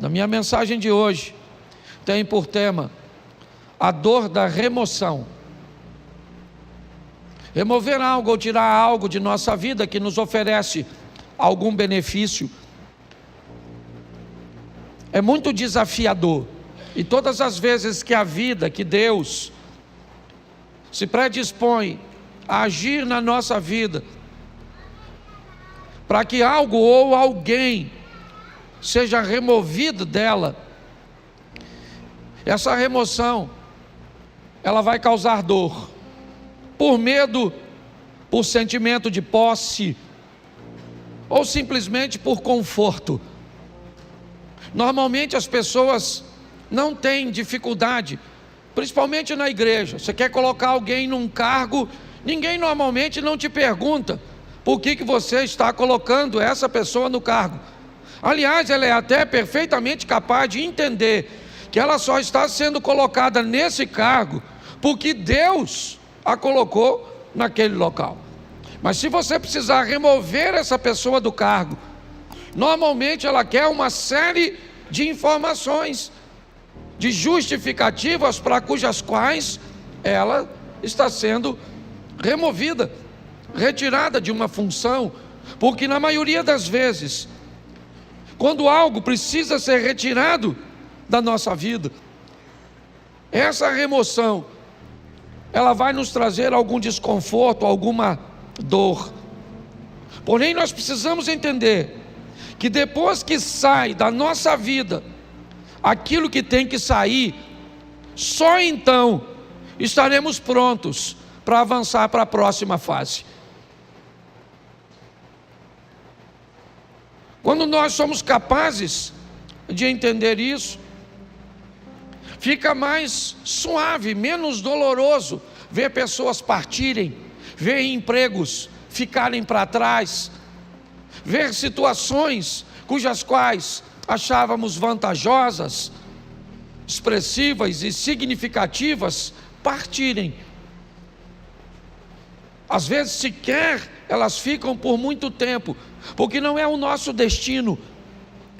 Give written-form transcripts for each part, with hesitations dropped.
Na minha mensagem de hoje, tem por tema a dor da remoção. Remover algo ou tirar algo de nossa vida que nos oferece algum benefício é muito desafiador. E todas as vezes que a vida, que Deus se predispõe a agir na nossa vida, para que algo ou alguém seja removido dela, essa remoção, ela vai causar dor, por medo, por sentimento de posse, ou simplesmente por conforto. Normalmente as pessoas não têm dificuldade, principalmente na igreja. Você quer colocar alguém num cargo, ninguém normalmente não te pergunta por que você está colocando essa pessoa no cargo. Aliás, ela é até perfeitamente capaz de entender que ela só está sendo colocada nesse cargo porque Deus a colocou naquele local. Mas se você precisar remover essa pessoa do cargo, normalmente ela quer uma série de informações, de justificativas para cujas quais ela está sendo removida, retirada de uma função, porque na maioria das vezes, quando algo precisa ser retirado da nossa vida, essa remoção, ela vai nos trazer algum desconforto, alguma dor. Porém, nós precisamos entender que depois que sai da nossa vida aquilo que tem que sair, só então estaremos prontos para avançar para a próxima fase. Quando nós somos capazes de entender isso, fica mais suave, menos doloroso ver pessoas partirem, ver empregos ficarem para trás, ver situações cujas quais achávamos vantajosas, expressivas e significativas partirem. Às vezes sequer elas ficam por muito tempo, porque não é o nosso destino,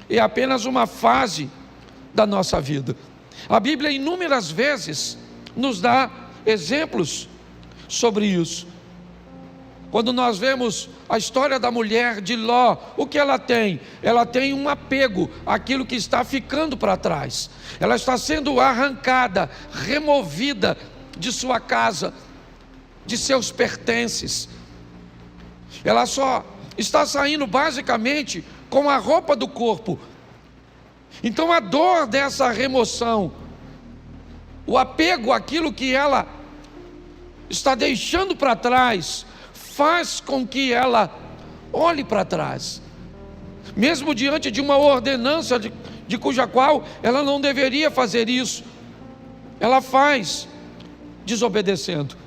é apenas uma fase da nossa vida. A Bíblia inúmeras vezes nos dá exemplos sobre isso. Quando nós vemos a história da mulher de Ló, o que ela tem? Ela tem um apego àquilo que está ficando para trás. Ela está sendo arrancada, removida de sua casa, de seus pertences. Ela só está saindo basicamente com a roupa do corpo. Então a dor dessa remoção, o apego àquilo que ela está deixando para trás, faz com que ela olhe para trás, mesmo diante de uma ordenança de cuja qual ela não deveria fazer isso, ela faz desobedecendo,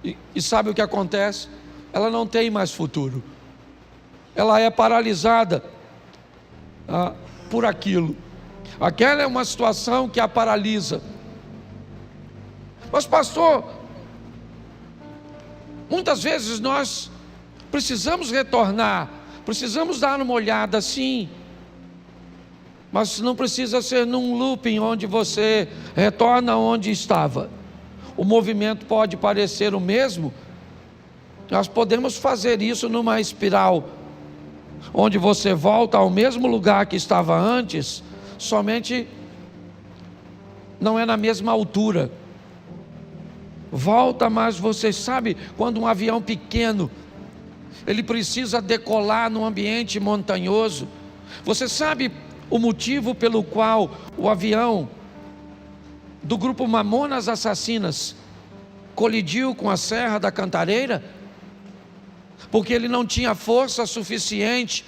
e sabe o que acontece? Ela não tem mais futuro, ela é paralisada por aquilo. Aquela é uma situação que a paralisa. Mas pastor, muitas vezes nós precisamos retornar, precisamos dar uma olhada, sim, mas não precisa ser num looping onde você retorna onde estava. O movimento pode parecer o mesmo, nós podemos fazer isso numa espiral, onde você volta ao mesmo lugar que estava antes, somente não é na mesma altura. Volta, mas você sabe, quando um avião pequeno, ele precisa decolar num ambiente montanhoso, você sabe o motivo pelo qual o avião do grupo Mamonas Assassinas colidiu com a Serra da Cantareira? Porque ele não tinha força suficiente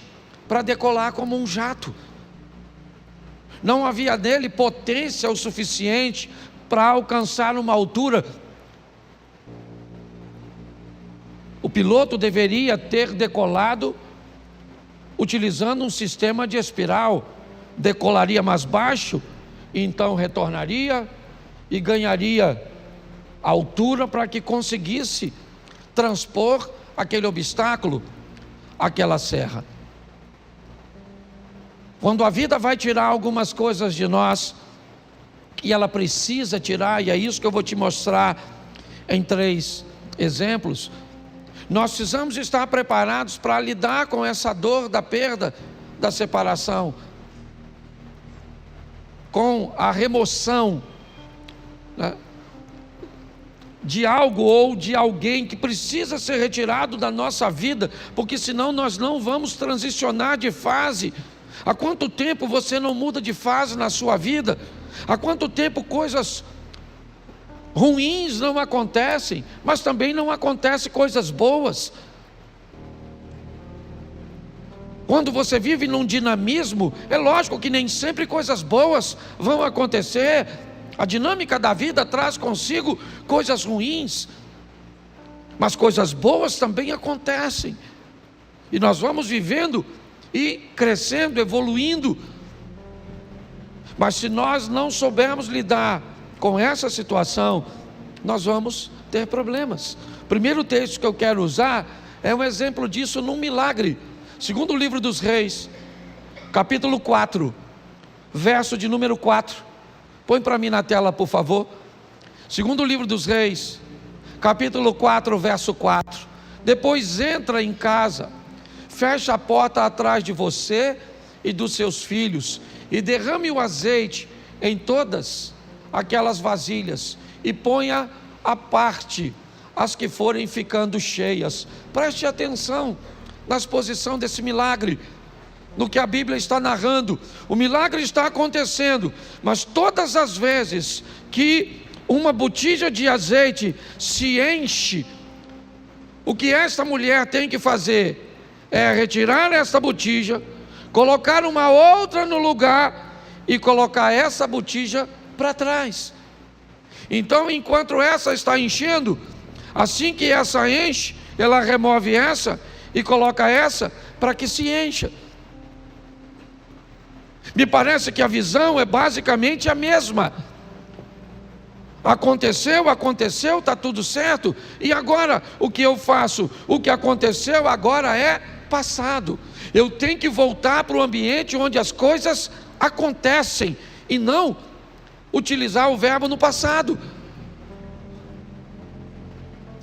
para decolar como um jato. Não havia nele potência o suficiente para alcançar uma altura. O piloto deveria ter decolado utilizando um sistema de espiral. Decolaria mais baixo, então retornaria e ganharia altura para que conseguisse transpor aquele obstáculo, aquela serra. Quando a vida vai tirar algumas coisas de nós, e ela precisa tirar, e é isso que eu vou te mostrar em 3 exemplos, nós precisamos estar preparados para lidar com essa dor da perda, da separação, com a remoção, né, de algo ou de alguém que precisa ser retirado da nossa vida, porque senão nós não vamos transicionar de fase. Há quanto tempo você não muda de fase na sua vida? Há quanto tempo coisas ruins não acontecem, mas também não acontecem coisas boas? Quando você vive num dinamismo, é lógico que nem sempre coisas boas vão acontecer. A dinâmica da vida traz consigo coisas ruins, mas coisas boas também acontecem. E nós vamos vivendo e crescendo, evoluindo. Mas se nós não soubermos lidar com essa situação, nós vamos ter problemas. O primeiro texto que eu quero usar é um exemplo disso num milagre. Segundo o livro dos Reis, capítulo 4, verso de número 4. Põe para mim na tela, por favor. Segundo o livro dos Reis, capítulo 4, verso 4. Depois entra em casa, fecha a porta atrás de você e dos seus filhos, e derrame o azeite em todas aquelas vasilhas, e ponha à parte as que forem ficando cheias. Preste atenção na exposição desse milagre, no que a Bíblia está narrando. O milagre está acontecendo, mas todas as vezes que uma botija de azeite se enche, o que esta mulher tem que fazer é retirar esta botija, colocar uma outra no lugar e colocar essa botija para trás. Então, enquanto essa está enchendo, assim que essa enche, ela remove essa e coloca essa para que se encha. Me parece que a visão é basicamente a mesma. Aconteceu, está tudo certo, e agora o que eu faço? O que aconteceu agora é passado. Eu tenho que voltar para o ambiente onde as coisas acontecem, e não utilizar o verbo no passado.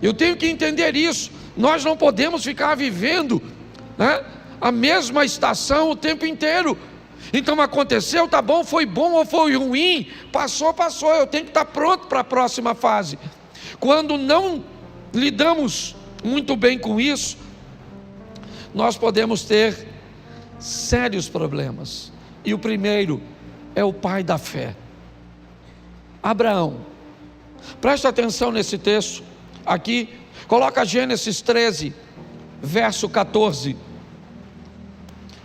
Eu tenho que entender isso. Nós não podemos ficar vivendo, né, a mesma estação o tempo inteiro. Então aconteceu, tá bom, foi bom ou foi ruim, passou, eu tenho que estar pronto para a próxima fase. Quando não lidamos muito bem com isso, nós podemos ter sérios problemas. E o primeiro é o pai da fé, Abraão. Presta atenção nesse texto aqui, coloca Gênesis 13, verso 14.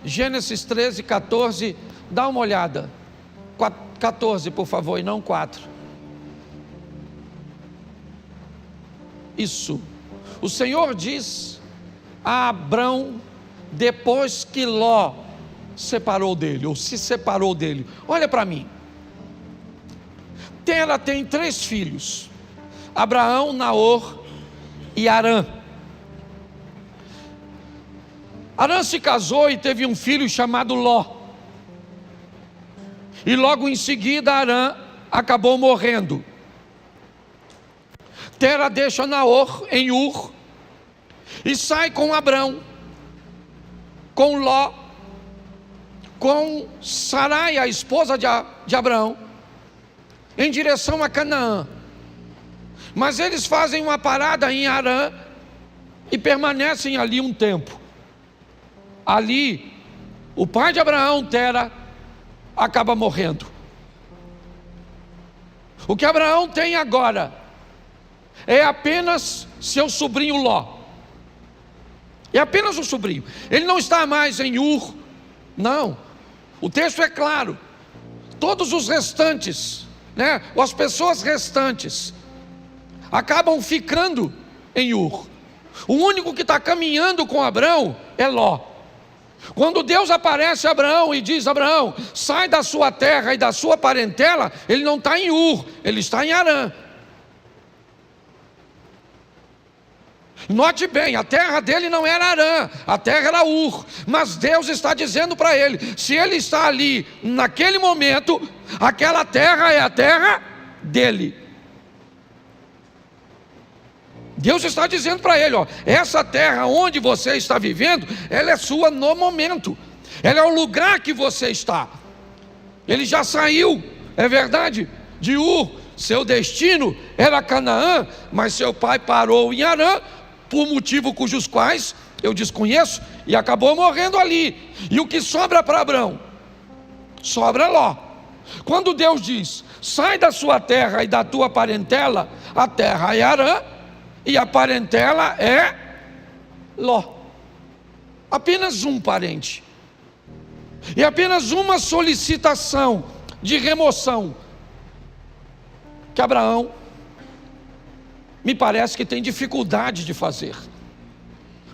Gênesis 13, 14, dá uma olhada. 14, por favor, e não 4. Isso. O Senhor diz a Abrão, depois que Ló separou dele, ou se separou dele: olha para mim. Tera tem 3 filhos: Abraão, Naor e Harã. Harã se casou e teve um filho chamado Ló. E logo em seguida Harã acabou morrendo. Tera deixa Naor em Ur e sai com Abrão, com Ló, com Sarai, a esposa de Abrão, em direção a Canaã. Mas eles fazem uma parada em Harã e permanecem ali um tempo. Ali, o pai de Abraão, Tera, acaba morrendo. O que Abraão tem agora é apenas seu sobrinho Ló. É apenas um sobrinho. Ele não está mais em Ur. Não. O texto é claro. Todos os restantes, né, ou as pessoas restantes, acabam ficando em Ur. O único que está caminhando com Abraão é Ló. Quando Deus aparece a Abraão e diz: Abraão, sai da sua terra e da sua parentela, ele não está em Ur, ele está em Harã. Note bem, a terra dele não era Harã, a terra era Ur, mas Deus está dizendo para ele, se ele está ali, naquele momento, aquela terra é a terra dele. Deus está dizendo para ele, essa terra onde você está vivendo, ela é sua no momento, ela é o lugar que você está. Ele já saiu, é verdade, de Ur, seu destino era Canaã, mas seu pai parou em Harã, por motivo cujos quais eu desconheço, e acabou morrendo ali. E o que sobra para Abrão? Sobra Ló. Quando Deus diz, sai da sua terra e da tua parentela, a terra é Harã, e a parentela é Ló. Apenas um parente. E apenas uma solicitação de remoção que Abraão me parece que tem dificuldade de fazer.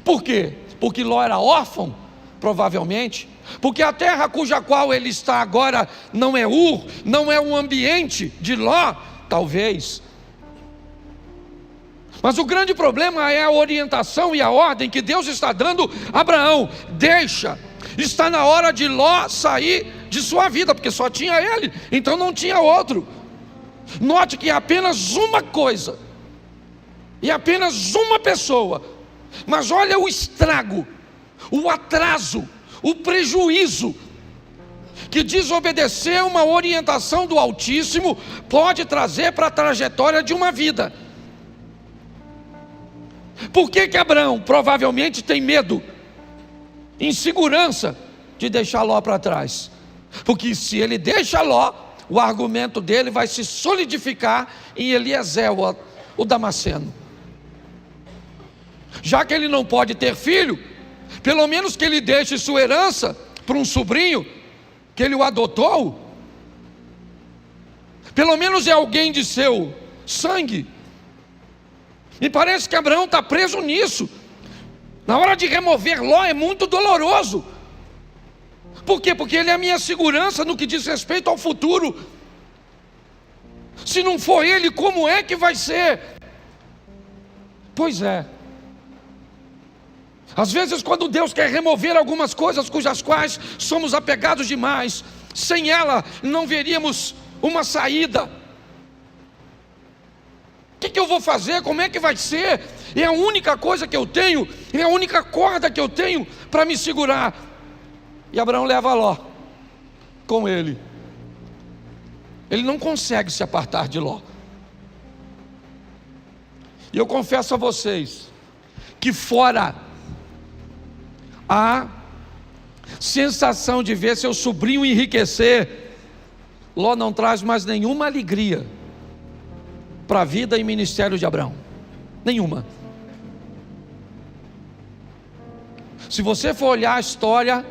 Por quê? Porque Ló era órfão, provavelmente. Porque a terra cuja qual ele está agora não é Ur, não é um ambiente de Ló, talvez. Mas o grande problema é a orientação e a ordem que Deus está dando a Abraão. Deixa, está na hora de Ló sair de sua vida, porque só tinha ele, então não tinha outro. Note que é apenas uma coisa, e apenas uma pessoa, mas olha o estrago, o atraso, o prejuízo que desobedecer uma orientação do Altíssimo pode trazer para a trajetória de uma vida. Por que Abraão provavelmente tem medo, insegurança de deixar Ló para trás? Porque se ele deixa Ló, o argumento dele vai se solidificar em Eliezer, o Damasceno. Já que ele não pode ter filho, pelo menos que ele deixe sua herança para um sobrinho, que ele o adotou. Pelo menos é alguém de seu sangue. Me parece que Abraão está preso nisso. Na hora de remover Ló é muito doloroso. Por quê? Porque ele é a minha segurança no que diz respeito ao futuro. Se não for ele, como é que vai ser? Pois é. Às vezes quando Deus quer remover algumas coisas cujas quais somos apegados demais, sem ela não veríamos uma saída. O que eu vou fazer? Como é que vai ser? É a única coisa que eu tenho, é a única corda que eu tenho para me segurar. E Abraão leva Ló com ele. Ele não consegue se apartar de Ló. E eu confesso a vocês que fora a sensação de ver seu sobrinho enriquecer, Ló não traz mais nenhuma alegria para a vida e ministério de Abraão. Nenhuma. Se você for olhar a história,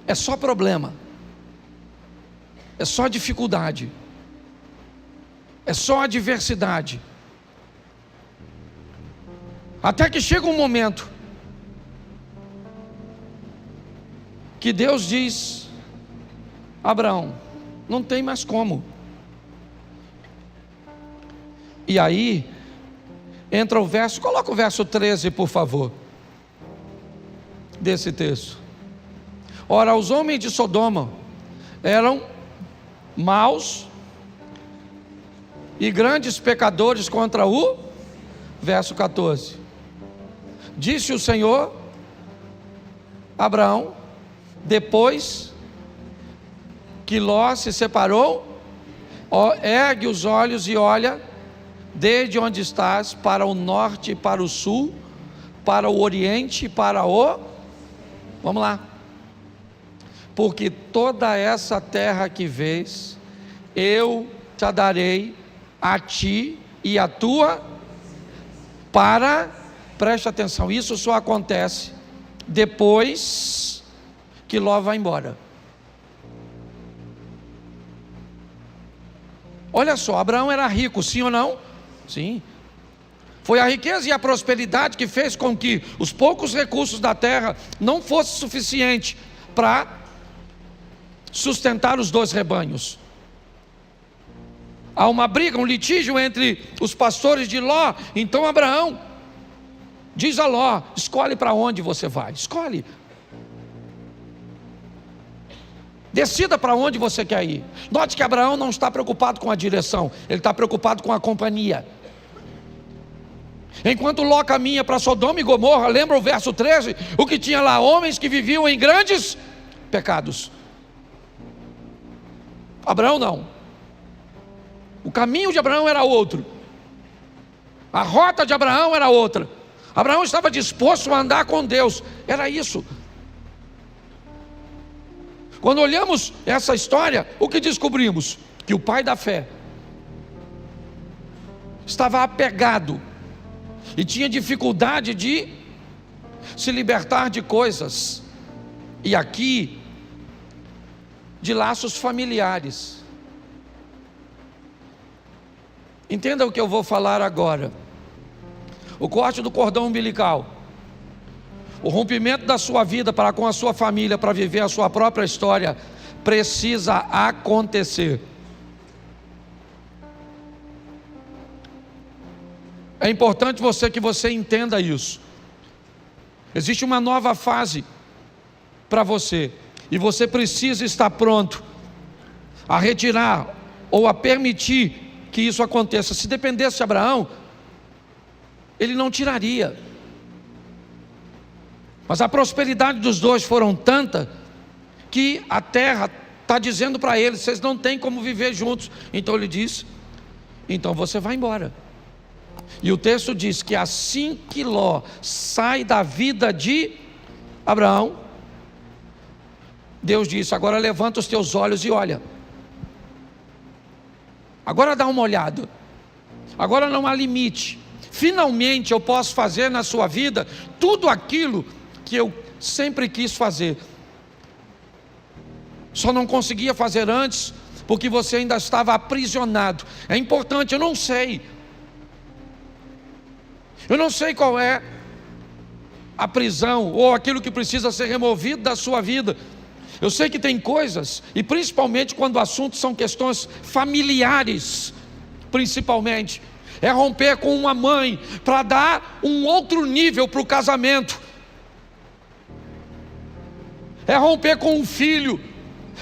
é só problema, é só dificuldade, é só adversidade. Até que chega um momento que Deus diz: Abraão, não tem mais como. E aí entra o verso, coloca o verso 13 por favor, desse texto. Ora, os homens de Sodoma eram maus e grandes pecadores contra o, verso 14, disse o Senhor a Abraão, depois que Ló se separou, ergue os olhos e olha desde onde estás para o norte e para o sul, para o oriente e para o, vamos lá, porque toda essa terra que vês, eu te darei a ti e a tua, preste atenção, isso só acontece depois que Ló vai embora. Olha só, Abraão era rico, sim ou não? Sim. Foi a riqueza e a prosperidade que fez com que os poucos recursos da terra não fosse suficiente para sustentar os dois rebanhos. Há uma briga, um litígio entre os pastores de Ló. Então Abraão diz a Ló: escolhe para onde você vai, escolhe. Decida para onde você quer ir. Note que Abraão não está preocupado com a direção, ele está preocupado com a companhia. Enquanto Ló caminha para Sodoma e Gomorra, lembra o verso 13? O que tinha lá? Homens que viviam em grandes pecados. Abraão não. O caminho de Abraão era outro. A rota de Abraão era outra. Abraão estava disposto a andar com Deus. Era isso. Quando olhamos essa história, o que descobrimos? Que o pai da fé estava apegado e tinha dificuldade de se libertar de coisas, e aqui, de laços familiares. Entenda o que eu vou falar agora. O corte do cordão umbilical, o rompimento da sua vida para com a sua família, para viver a sua própria história, precisa acontecer. É importante que você entenda isso. Existe uma nova fase para você, e você precisa estar pronto a retirar ou a permitir que isso aconteça. Se dependesse de Abraão, ele não tiraria. Mas a prosperidade dos dois foram tanta que a terra está dizendo para eles: vocês não têm como viver juntos. Então ele diz: então você vai embora. E o texto diz que assim que Ló sai da vida de Abraão, Deus disse: agora levanta os teus olhos e olha. Agora dá uma olhada. Agora não há limite. Finalmente eu posso fazer na sua vida tudo aquilo que eu sempre quis fazer. Só não conseguia fazer antes porque você ainda estava aprisionado. É importante, eu não sei qual é a prisão ou aquilo que precisa ser removido da sua vida. Eu sei que tem coisas, e principalmente quando o assunto são questões familiares, principalmente, é romper com uma mãe para dar um outro nível para o casamento. É romper com um filho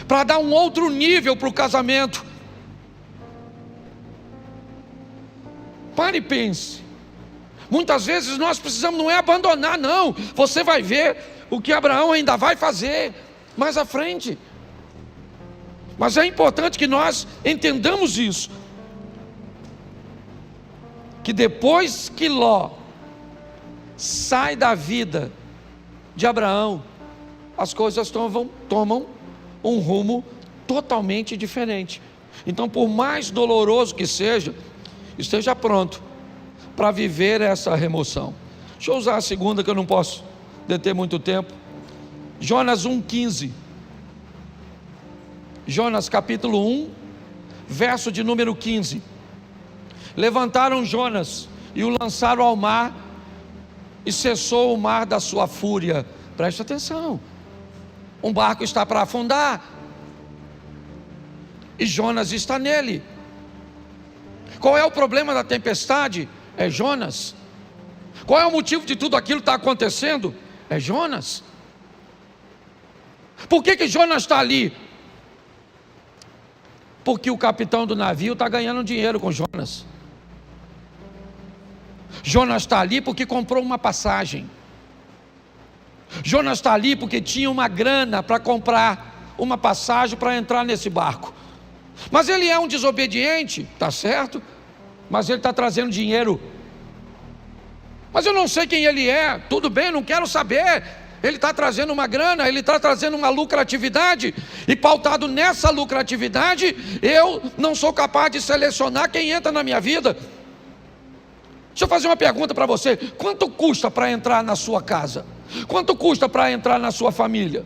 para dar um outro nível para o casamento. Pare e pense. Muitas vezes nós precisamos, não é abandonar, não. Você vai ver o que Abraão ainda vai fazer mais à frente. Mas é importante que nós entendamos isso, que depois que Ló sai da vida de Abraão, as coisas tomam um rumo totalmente diferente. Então, por mais doloroso que seja, esteja pronto para viver essa remoção. Deixa eu usar a segunda, que eu não posso deter muito tempo. Jonas 1,15. Jonas capítulo 1, verso de número 15. Levantaram Jonas e o lançaram ao mar, e cessou o mar da sua fúria. Preste atenção. Um barco está para afundar, e Jonas está nele. Qual é o problema da tempestade? É Jonas. Qual é o motivo de tudo aquilo que está acontecendo? É Jonas. Por que Jonas está ali? Porque o capitão do navio está ganhando dinheiro com Jonas. Jonas está ali porque comprou uma passagem. Jonas está ali porque tinha uma grana para comprar uma passagem para entrar nesse barco. Mas ele é um desobediente, está certo? Mas ele está trazendo dinheiro. Mas eu não sei quem ele é. Tudo bem, não quero saber. Ele está trazendo uma grana, ele está trazendo uma lucratividade, e pautado nessa lucratividade, eu não sou capaz de selecionar quem entra na minha vida. Deixa eu fazer uma pergunta para você: quanto custa para entrar na sua casa? Quanto custa para entrar na sua família?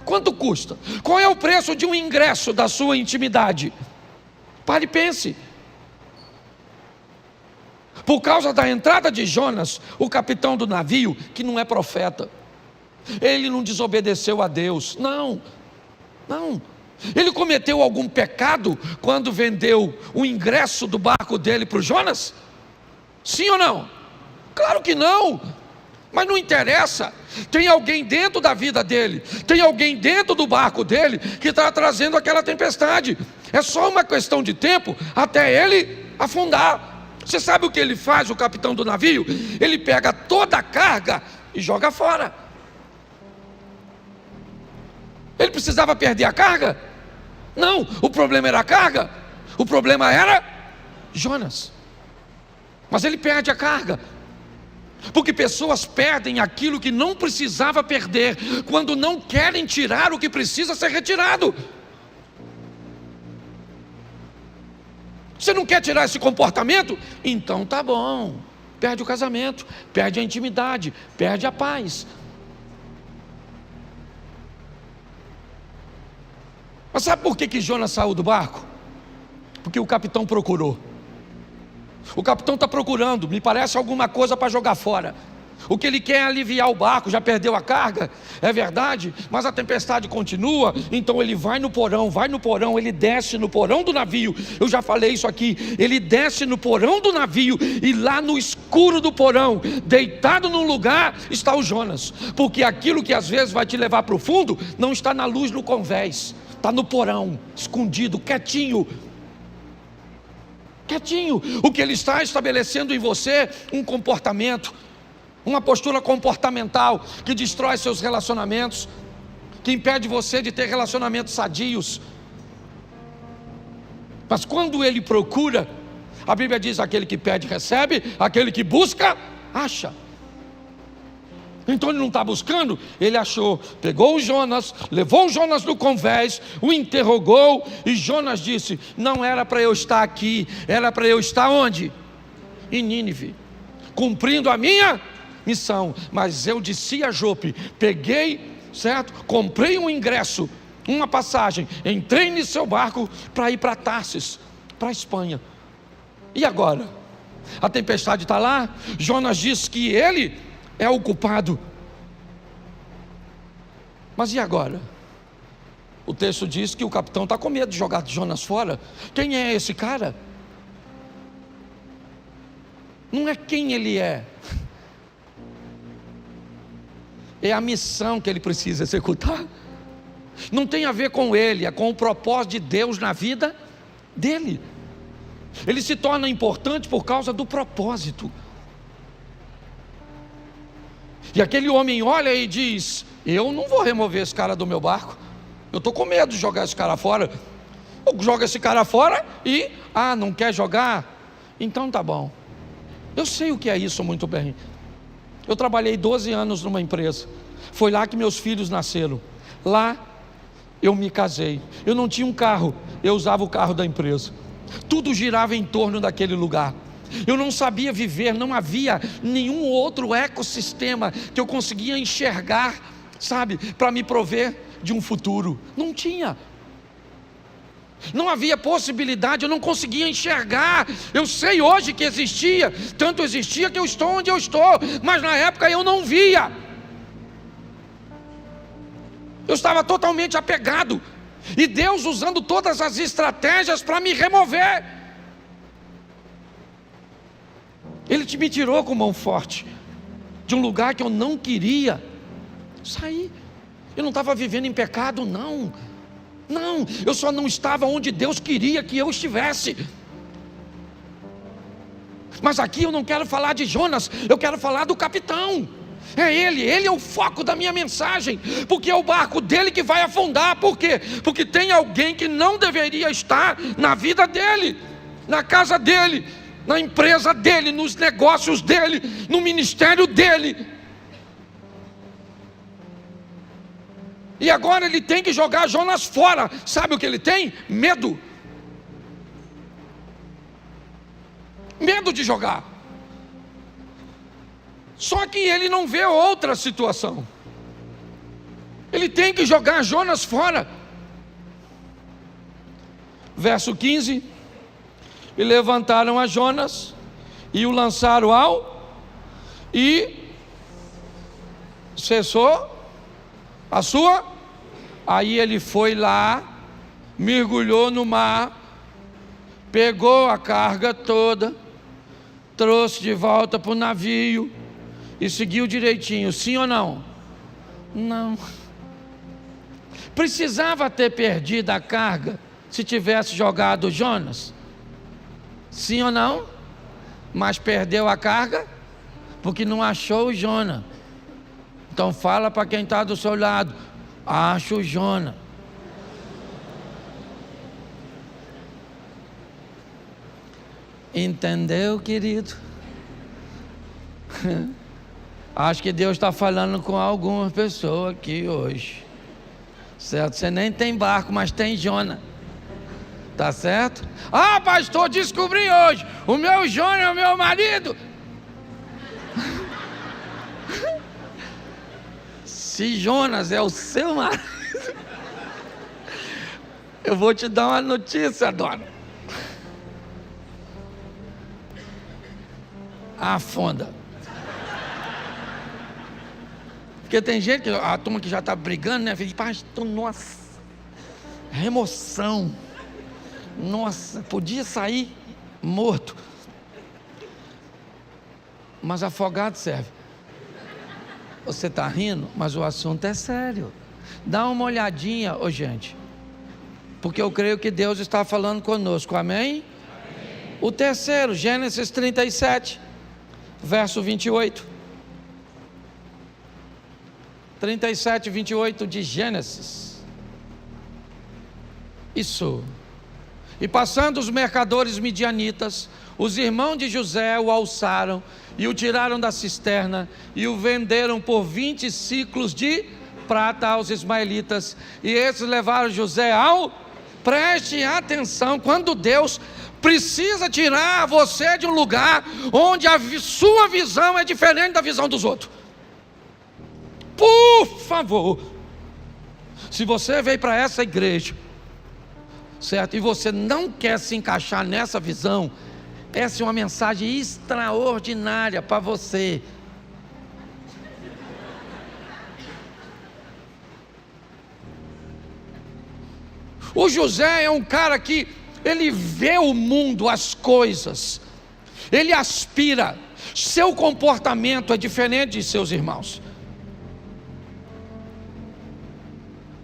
Quanto custa? Qual é o preço de um ingresso da sua intimidade? Pare e pense. Por causa da entrada de Jonas, o capitão do navio, que não é profeta, ele não desobedeceu a Deus, não. Ele cometeu algum pecado quando vendeu o ingresso do barco dele para o Jonas? Sim ou não? Claro que não. Mas não interessa, tem alguém dentro da vida dele, tem alguém dentro do barco dele que está trazendo aquela tempestade. É só uma questão de tempo até ele afundar. Você sabe o que ele faz, o capitão do navio? Ele pega toda a carga e joga fora. Ele precisava perder a carga? Não, o problema era a carga, o problema era Jonas. Mas ele perde a carga, porque pessoas perdem aquilo que não precisava perder, quando não querem tirar o que precisa ser retirado. Você não quer tirar esse comportamento? Então tá bom, perde o casamento, perde a intimidade, perde a paz. Mas sabe por que Jonas saiu do barco? Porque o capitão procurou. O capitão está procurando, me parece alguma coisa para jogar fora. O que ele quer é aliviar o barco, já perdeu a carga, é verdade, mas a tempestade continua. Então ele vai no porão, ele desce no porão do navio. Eu já falei isso aqui, ele desce no porão do navio, e lá no escuro do porão, deitado num lugar, está o Jonas. Porque aquilo que às vezes vai te levar para o fundo, não está na luz no convés, está no porão, escondido, quietinho. O que ele está estabelecendo em você, um comportamento, uma postura comportamental que destrói seus relacionamentos, que impede você de ter relacionamentos sadios. Mas quando ele procura, a Bíblia diz: aquele que pede recebe, aquele que busca acha. Então ele não está buscando, ele achou, pegou o Jonas, levou o Jonas no convés, o interrogou, e Jonas disse: não era para eu estar aqui, era para eu estar onde? Em Nínive, cumprindo a minha missão. Mas eu desci a Jope, peguei, certo? Comprei um ingresso, uma passagem, entrei no seu barco para ir para Tarsis, para a Espanha. E agora? A tempestade está lá, Jonas diz que ele é o culpado. Mas e agora? O texto diz que o capitão está com medo de jogar Jonas fora. Quem é esse cara? Não é quem ele é a missão que ele precisa executar. Não tem a ver com ele, é com o propósito de Deus na vida dele. Ele se torna importante por causa do propósito. E aquele homem olha e diz: eu não vou remover esse cara do meu barco, eu estou com medo de jogar esse cara fora. Eu jogo esse cara fora e, não quer jogar? Então tá bom. Eu sei o que é isso muito bem. Eu trabalhei 12 anos numa empresa, foi lá que meus filhos nasceram, lá eu me casei. Eu não tinha um carro, eu usava o carro da empresa. Tudo girava em torno daquele lugar. Eu não sabia viver, não havia nenhum outro ecossistema que eu conseguia enxergar, sabe, para me prover de um futuro. Não tinha. Não havia possibilidade, eu não conseguia enxergar. Eu sei hoje que existia, tanto existia que eu estou onde eu estou, mas na época eu não via. Eu estava totalmente apegado, e Deus usando todas as estratégias para me remover. Ele me tirou com mão forte de um lugar que eu não queria sair. Eu não estava vivendo em pecado, não, eu só não estava onde Deus queria que eu estivesse. Mas aqui eu não quero falar de Jonas, eu quero falar do capitão. É ele é o foco da minha mensagem, porque é o barco dele que vai afundar. Por quê? Porque tem alguém que não deveria estar na vida dele, na casa dele, na empresa dele, nos negócios dele, no ministério dele. E agora ele tem que jogar Jonas fora. Sabe o que ele tem? Medo. Medo de jogar. Só que ele não vê outra situação. Ele tem que jogar Jonas fora. Verso 15: e levantaram a Jonas e o lançaram e cessou a sua. Aí ele foi lá, mergulhou no mar, pegou a carga toda, trouxe de volta para o navio e seguiu direitinho, sim ou não? Não. Precisava ter perdido a carga se tivesse jogado Jonas? Sim ou não? Mas perdeu a carga porque não achou o Jonas. Então fala para quem está do seu lado: acha o Jonas. Entendeu, querido? Acho que Deus está falando com algumas pessoas aqui hoje, certo? Você nem tem barco, mas tem Jonas, tá certo? Ah, pastor, descobri hoje, o meu Jonas é o meu marido. Se Jonas é o seu marido, eu vou te dar uma notícia, dona. Afunda. Porque tem gente, a turma que já está brigando, né? Fala, pastor, nossa, remoção. Nossa, podia sair morto. Mas afogado serve. Você está rindo, mas o assunto é sério. Dá uma olhadinha, gente. Porque eu creio que Deus está falando conosco, amém? O terceiro, Gênesis 37, verso 28. 37, 28 de Gênesis. Isso. E passando os mercadores midianitas, os irmãos de José o alçaram e o tiraram da cisterna e o venderam por 20 ciclos de prata aos ismaelitas. E esses levaram José ao... Preste atenção, quando Deus precisa tirar você de um lugar onde a sua visão é diferente da visão dos outros. Por favor, se você veio para essa igreja, certo, e você não quer se encaixar nessa visão, essa é uma mensagem extraordinária para você. O José é um cara que ele vê o mundo, as coisas, ele aspira, seu comportamento é diferente de seus irmãos.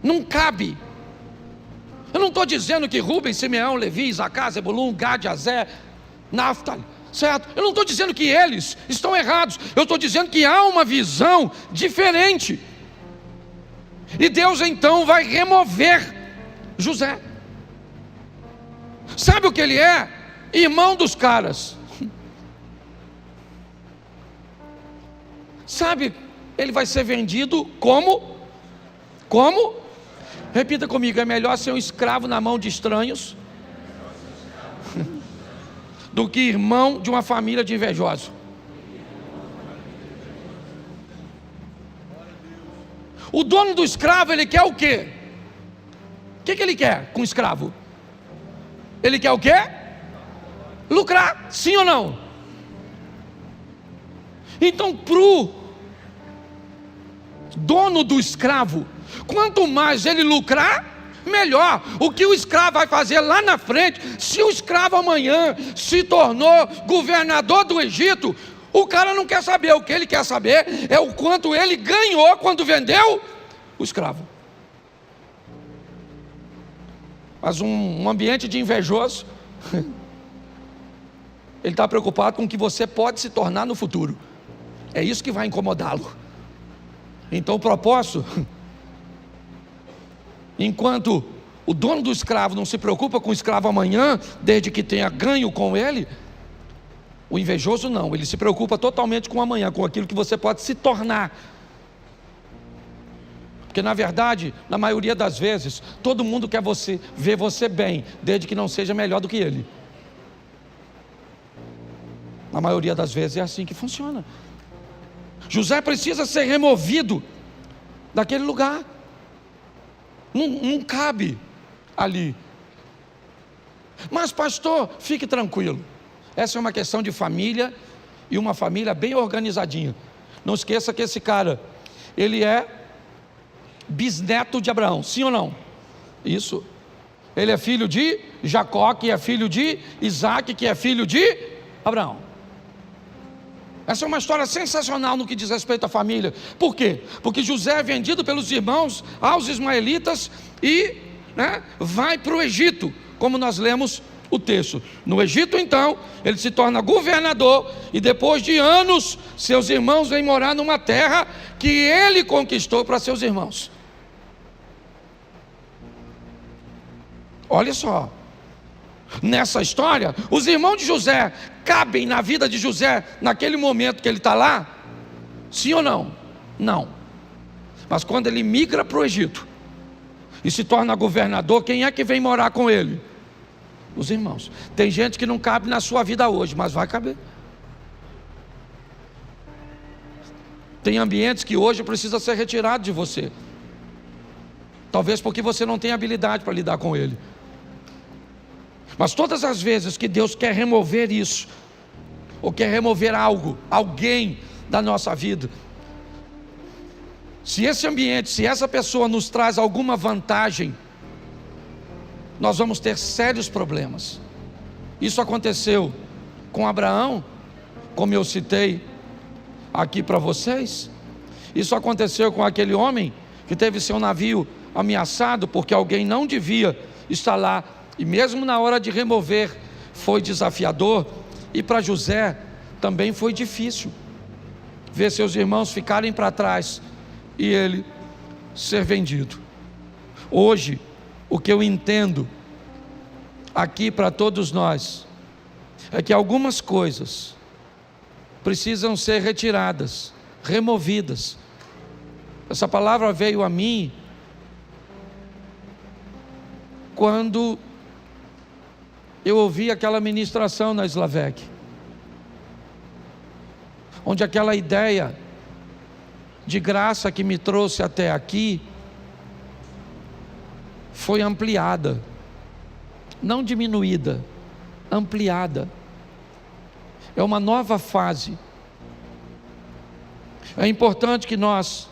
Não cabe. Eu não estou dizendo que Rubem, Simeão, Levi, Isacar, Zebulun, Gad, Azé, Naftali, certo? Eu não estou dizendo que eles estão errados. Eu estou dizendo que há uma visão diferente. E Deus então vai remover José. Sabe o que ele é? Irmão dos caras. Sabe, ele vai ser vendido como? Repita comigo, é melhor ser um escravo na mão de estranhos do que irmão de uma família de invejosos. O dono do escravo, ele quer o quê? O que ele quer com o escravo? Ele quer o quê? Lucrar, sim ou não? Então, para o dono do escravo, quanto mais ele lucrar, melhor. O que o escravo vai fazer lá na frente? Se o escravo amanhã se tornou governador do Egito, o cara não quer saber. O que ele quer saber é o quanto ele ganhou quando vendeu o escravo. Mas um ambiente de invejoso, ele está preocupado com o que você pode se tornar no futuro. É isso que vai incomodá-lo. Então o propósito, enquanto o dono do escravo não se preocupa com o escravo amanhã, desde que tenha ganho com ele, o invejoso não, ele se preocupa totalmente com amanhã, com aquilo que você pode se tornar. Porque na verdade, na maioria das vezes, todo mundo quer ver você bem, desde que não seja melhor do que ele. Na maioria das vezes é assim que funciona. José precisa ser removido daquele lugar. Não cabe ali. Mas pastor, fique tranquilo. Essa é uma questão de família, e uma família bem organizadinha. Não esqueça que esse cara, ele é bisneto de Abraão, sim ou não? Isso. Ele é filho de Jacó, que é filho de Isaac, que é filho de Abraão. Essa é uma história sensacional no que diz respeito à família. Por quê? Porque José é vendido pelos irmãos aos ismaelitas e vai para o Egito, como nós lemos o texto. No Egito, então, ele se torna governador e depois de anos, seus irmãos vêm morar numa terra que ele conquistou para seus irmãos. Olha só, nessa história, os irmãos de José cabem na vida de José naquele momento que ele está lá? Sim ou não? Não. Mas quando ele migra para o Egito e se torna governador, quem é que vem morar com ele? Os irmãos. Tem gente que não cabe na sua vida hoje, mas vai caber. Tem ambientes que hoje precisa ser retirado de você. Talvez porque você não tem habilidade para lidar com ele. Mas todas as vezes que Deus quer remover isso, ou quer remover algo, alguém da nossa vida, se esse ambiente, se essa pessoa nos traz alguma vantagem, nós vamos ter sérios problemas. Isso aconteceu com Abraão, como eu citei aqui para vocês. Isso aconteceu com aquele homem que teve seu navio ameaçado porque alguém não devia estar lá, e mesmo na hora de remover foi desafiador. E para José também foi difícil ver seus irmãos ficarem para trás e ele ser vendido. Hoje, o que eu entendo aqui para todos nós é que algumas coisas precisam ser retiradas, removidas. Essa palavra veio a mim quando eu ouvi aquela ministração na Slavec, onde aquela ideia de graça que me trouxe até aqui foi ampliada, não diminuída, ampliada. É uma nova fase. É importante que nós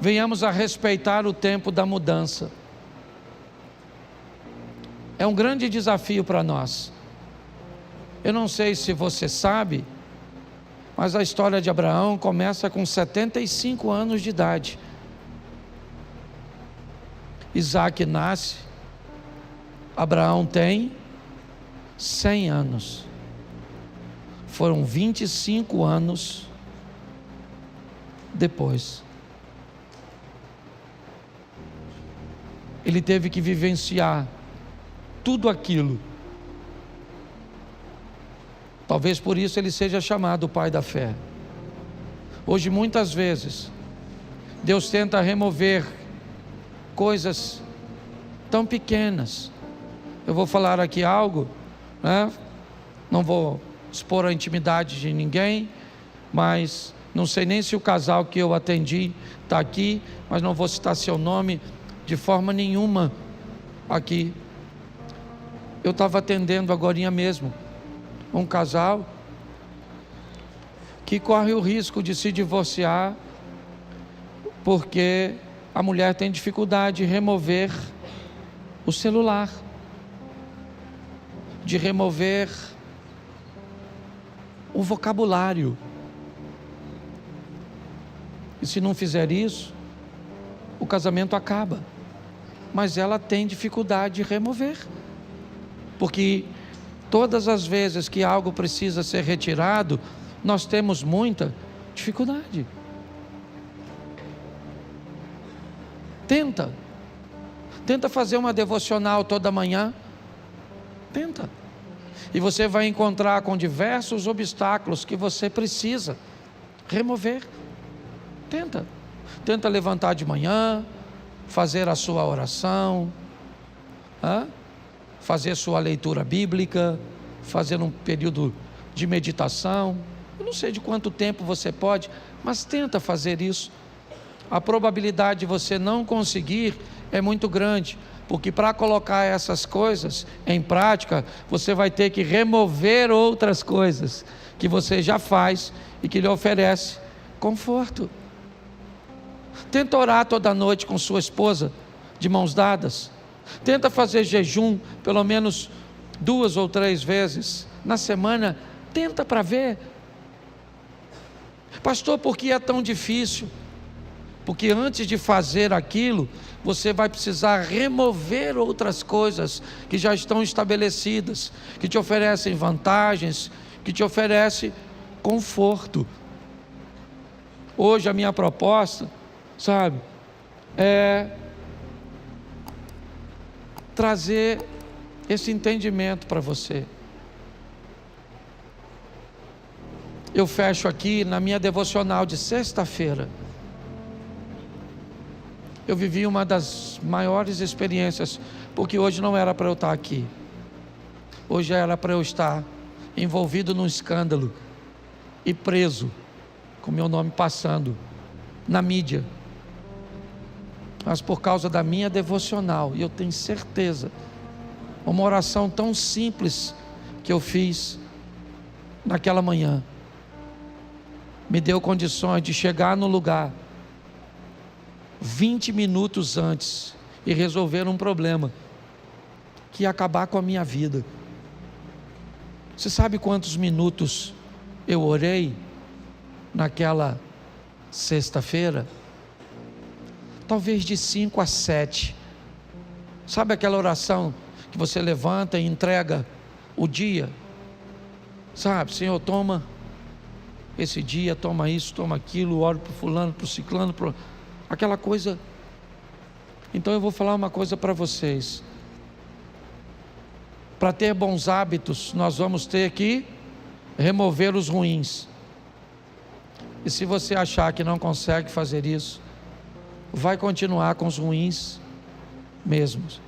venhamos a respeitar o tempo da mudança. É um grande desafio para nós. Eu não sei se você sabe, mas a história de Abraão começa com 75 anos de idade. Isaac nasce, Abraão tem 100 anos. Foram 25 anos depois. Ele teve que vivenciar tudo aquilo. Talvez por isso ele seja chamado o pai da fé. Hoje, muitas vezes, Deus tenta remover coisas tão pequenas. Eu vou falar aqui algo, não vou expor a intimidade de ninguém, mas não sei nem se o casal que eu atendi está aqui, mas não vou citar seu nome de forma nenhuma aqui. Eu estava atendendo agorinha mesmo um casal que corre o risco de se divorciar porque a mulher tem dificuldade de remover o celular, de remover o vocabulário. E se não fizer isso, o casamento acaba. Mas ela tem dificuldade de remover, porque todas as vezes que algo precisa ser retirado, nós temos muita dificuldade. Tenta fazer uma devocional toda manhã. Tenta. E você vai encontrar com diversos obstáculos que você precisa remover. Tenta levantar de manhã, fazer a sua oração, fazer sua leitura bíblica, fazer um período de meditação. Eu não sei de quanto tempo você pode, mas tenta fazer isso. A probabilidade de você não conseguir é muito grande, porque para colocar essas coisas em prática, você vai ter que remover outras coisas que você já faz e que lhe oferece conforto. Tenta orar toda noite com sua esposa, de mãos dadas. Tenta fazer jejum pelo menos 2 ou 3 vezes na semana. Tenta para ver. Pastor, por que é tão difícil? Porque antes de fazer aquilo, você vai precisar remover outras coisas que já estão estabelecidas, que te oferecem vantagens, que te oferecem conforto. Hoje a minha proposta, sabe, é trazer esse entendimento para você. Eu fecho aqui na minha devocional de sexta-feira. Eu vivi uma das maiores experiências, porque hoje não era para eu estar aqui. Hoje era para eu estar envolvido num escândalo e preso, com meu nome passando na mídia. Mas por causa da minha devocional, e eu tenho certeza, uma oração tão simples que eu fiz naquela manhã, me deu condições de chegar no lugar 20 minutos antes e resolver um problema que ia acabar com a minha vida. Você sabe quantos minutos eu orei naquela sexta-feira? Talvez de 5 a 7. Sabe aquela oração que você levanta e entrega o dia? Sabe, Senhor, toma esse dia, toma isso, toma aquilo, oro para o fulano, para o ciclano, aquela coisa. Então eu vou falar uma coisa para vocês. Para ter bons hábitos, nós vamos ter que remover os ruins. E se você achar que não consegue fazer isso, vai continuar com os ruins mesmos.